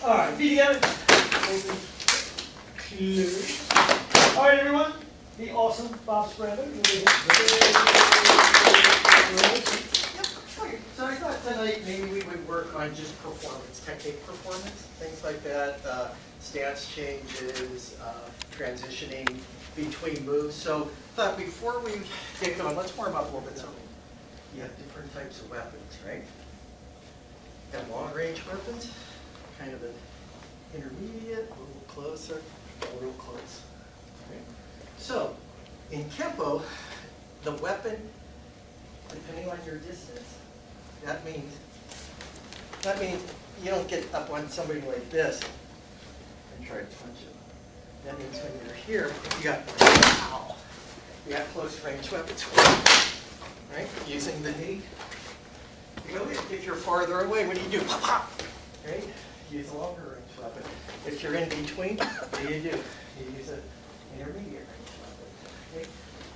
All right, feet together. All right, everyone. The awesome Bob Sprando. Okay, so I thought tonight maybe we would work on just performance, technique performance, things like that, stance changes, transitioning between moves. So I thought before we get going, let's warm up a little bit. So you have different types of weapons, right? You have long range weapons, kind of an intermediate, a little closer, a little close. Okay? So in Kenpo, the weapon, depending on your distance, that means you don't get up on somebody like this and try to punch him. That means when you're here, you got close range weapons, right? Using the knee. You know, if you're farther away, what do? Pop, pop, right? Use a longer range weapon. If you're in between, what do? You use an intermediate range weapon. Okay?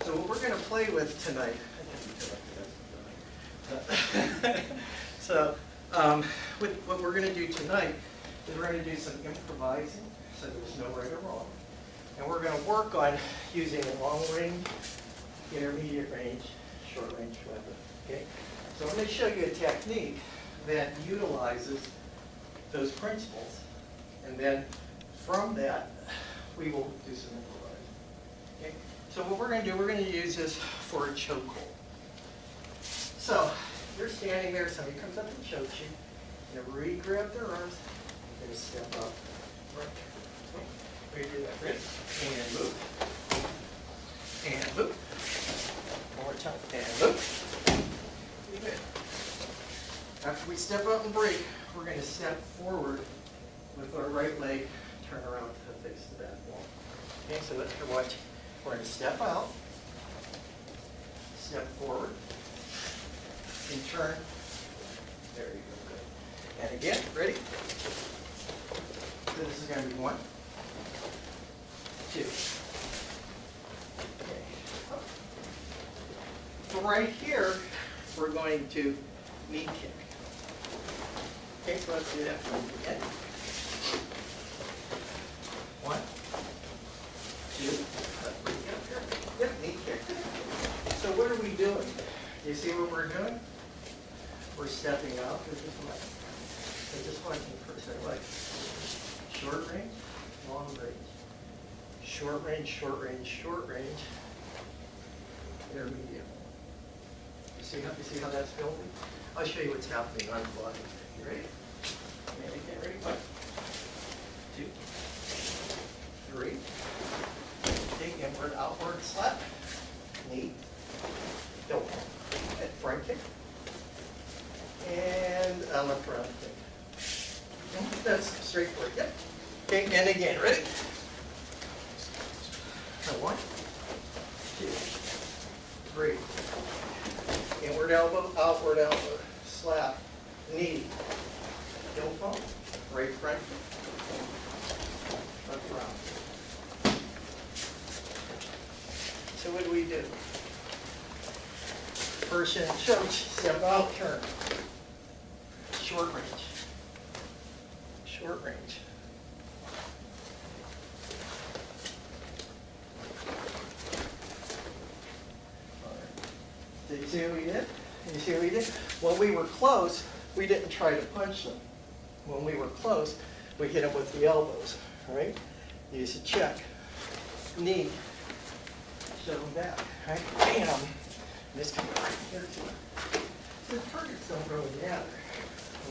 So what we're going to play with tonight. So what we're going to do tonight is we're going to do some improvising, so there's no right or wrong. And we're going to work on using a long range, intermediate range, short range weapon. Okay? So I'm going to show you a technique that utilizes those principles. And then from that, we will do some improvising. Okay? So what we're going to do, we're going to use this for a chokehold. So you're standing there, somebody comes up and chokes you. You're going to re-grab their arms. You're going to step up. Right. Okay. We do that. Ready? And move. And move. One more time. And move. Pretty good. After we step up and break, we're going to step forward with our right leg, turn around to face the back wall. Okay, so let's watch. We're going to step out, step forward, and turn. There you go, good. And again, ready? So this is going to be 1, 2. Okay. So right here, we're going to knee kick. Okay, so let's do that again. 1, 2. Yep, knee kick. So what are we doing? You see what we're doing? We're stepping out with this leg. So just watching for a second. Like short range, long range. Short range, short range, short range. Intermediate. You see how that's building? I'll show you what's happening on the body. You ready? And again, ready? 1, 2, 3. Take inward, outward, slap. Knee. Go. Head front kick. And a left round kick. That's straightforward. Yep. Okay, and again, ready? Now 1, 2, 3. Inward elbow, outward elbow, slap, knee, heel bump, right front kick, left round. So what do we do? Person choke, step out, turn. Short range. Short range. All right. Did you see what we did? You see what we did? When we were close, we didn't try to punch them. When we were close, we hit them with the elbows. All right? Use a check. Knee. Shove them back. Right? Bam. This can go right here too. So the targets don't really matter.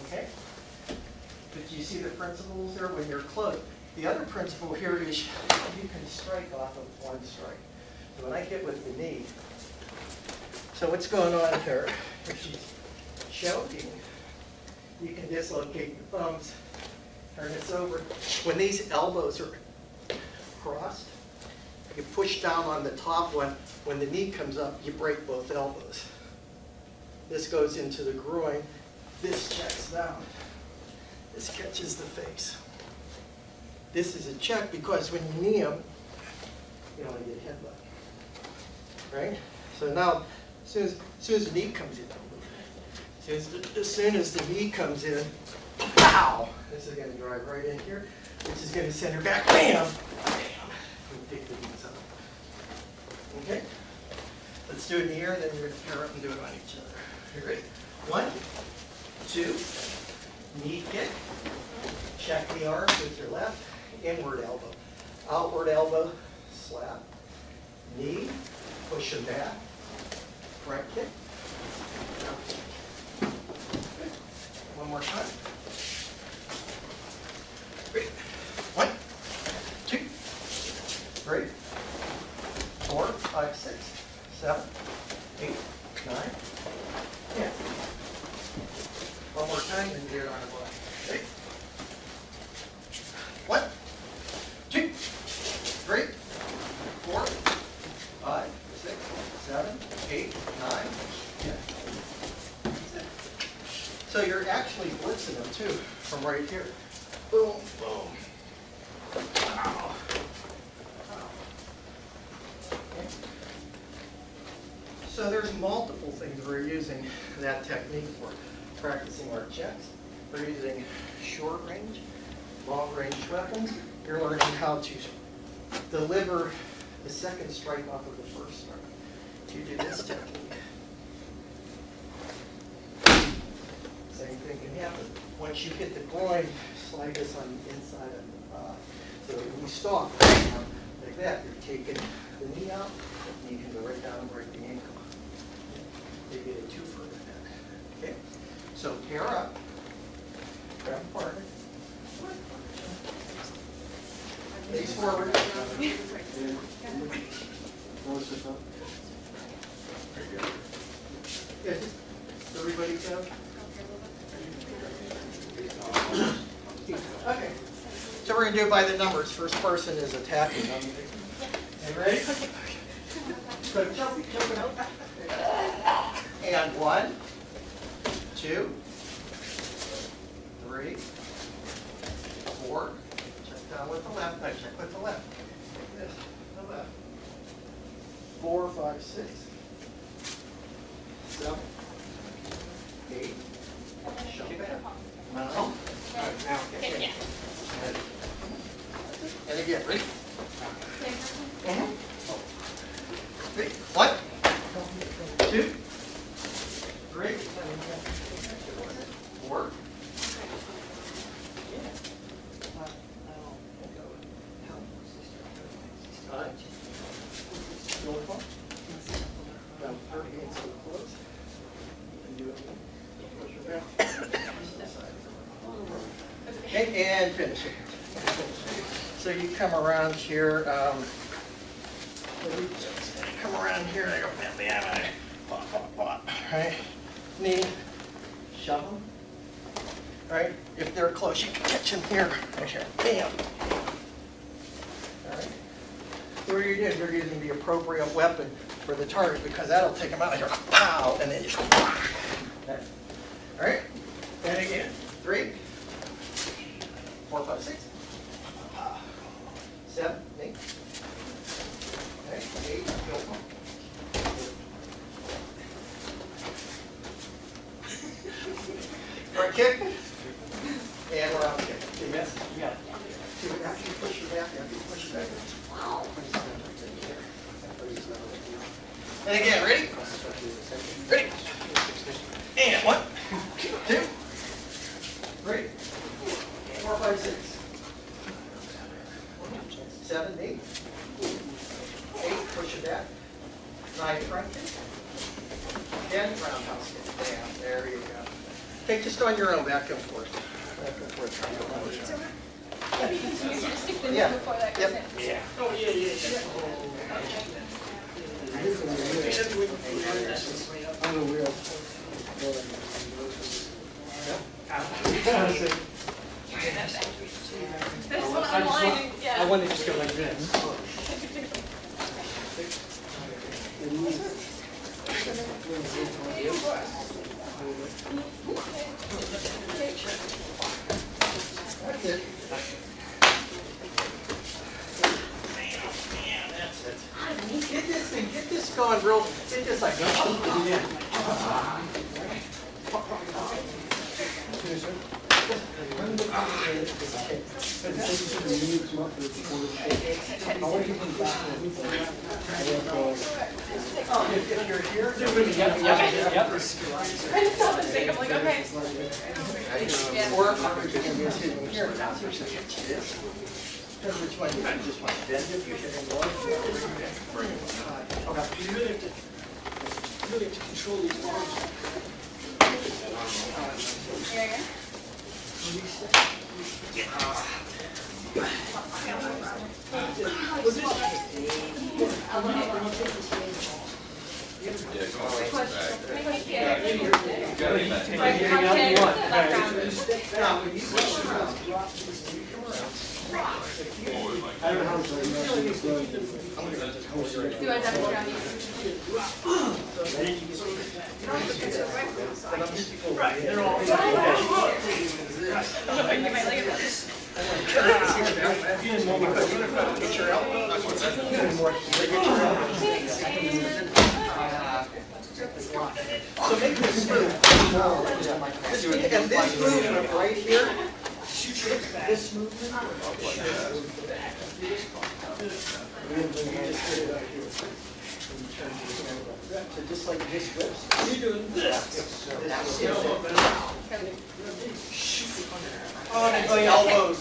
Okay? But you see the principles there when you're close. The other principle here is you can strike off of one strike. So when I hit with the knee, so what's going on here? If she's choking, you can dislocate your thumbs, turn this over. When these elbows are crossed, you push down on the top one. When the knee comes up, you break both elbows. This goes into the groin. This checks down. This catches the face. This is a check because when you knee them, you don't get a headbutt. Right? So now, as soon as the knee comes in, as soon as the knee comes in, pow! This is going to drive right in here, which is going to send her back. Bam! Bam! And take the knees out. Okay? Let's do it in the air, and then we're going to pair up and do it on each other. You ready? 1, 2, knee kick. Check the arms with your left. Inward elbow. Outward elbow, slap. Knee, push them back. Front kick. Good. One more time. Great. 1, 2, 3, 4, 5, 6, 7, 8, 9, 10. One more time, and do it on the body. Okay. 1, 2, 3, 4, 5, 6, 7, 8, 9, 10. That's it. So you're actually blitzing them too, from right here. Boom, boom. Ow. Ow. Okay. So there's multiple things we're using that technique for. Practicing our checks. We're using short range, long range weapons. You're learning how to deliver the second strike off of the first strike. You do this technique. Same thing can happen. Once you hit the groin, slide this on the inside of the thigh. So when you stalk like that, you're taking the knee out, and you can go right down and break the ankle. You get a twofer with that. Okay? So pair up, grab a partner. Face forward. Good. Everybody go? Okay. So we're going to do it by the numbers. First person is attacking. You ready? So jump it out. And 1, 2, 3, 4. Check down with the left. No, check with the left. Like this. The left. 4, 5, 6, 7, 8. Shove back. Now. Now. Okay. And again, ready? Ready? 1, 2, 3, 4. Okay, and finish it. So you come around here, come around here, and I go, bam, pop, pop, pop, right? Knee, shove them, right? If they're close, you can catch them here, right here, bam. All right. So what you're doing, you're using the appropriate weapon for the target because that'll take them out of here, pow, and then you just, all right? And again, 3, 4, 5, 6, 7, 8, okay, 8, go. Front kick, and round kick. Yes? Yeah. So after you push your back, and again, ready? Ready? And 1, 2, 3, 4, 5, 6, 7, 8, 8, push it back, 9, front kick, 10, roundhouse kick, bam, there you go. Okay, just on your own, back and forth. Back and forth. Yeah. Yep. Yeah. Oh, yeah, yeah. I want to just go like this. That's it. Get this going real, get this like, yeah. If you're here, or we can use it here. Which one? You just want to bend it, you hit it low. Okay. You really have to control these arms. Right, they're all So make this smooth. And this movement right here, this movement. So just like this whips. You're doing this. On the elbows.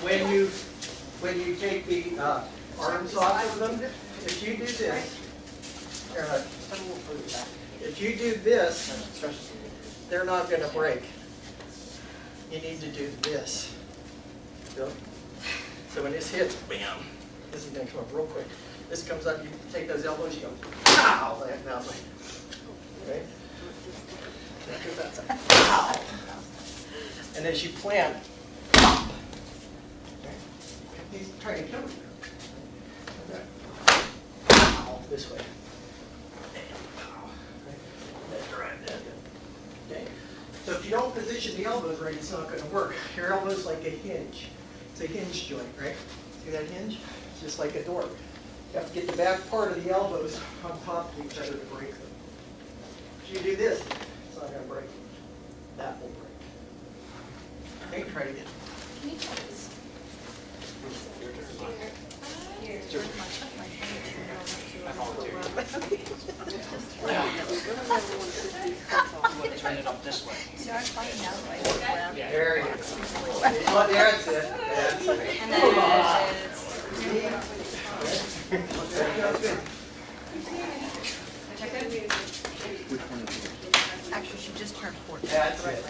When you take the arms off of them, if you do this, if you do this, they're not going to break. You need to do this. So when this hits, bam, this is going to come up real quick. This comes up, you take those elbows, you go, pow, like that way. Right? Pow. And as you plant, pop. He's trying to kill me. Pow, this way. Okay. So if you don't position the elbows right, it's not going to work. Your elbow's like a hinge. It's a hinge joint, right? See that hinge? It's just like a door. You have to get the back part of the elbows on top of each other to break them. If you do this, it's not going to break. That will break. Okay, try it again. Can you try this? Turn it up this way. There you go. Oh, that's it. That's it. And then actually, she just turned 14. That's it.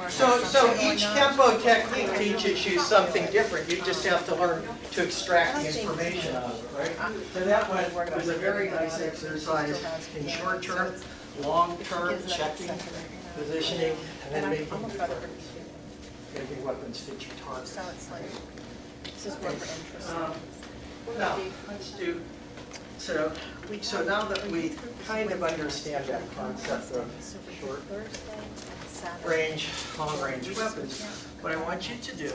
So each Kenpo technique teaches you something different. You just have to learn to extract the information out of it, right? So that one was a very nice exercise in short term, long term, checking, positioning, and then making weapons fit your target. So it's like, this is what we're interested Now, let's do, so now that we kind of understand that concept of short range, long range weapons, what I want you to do,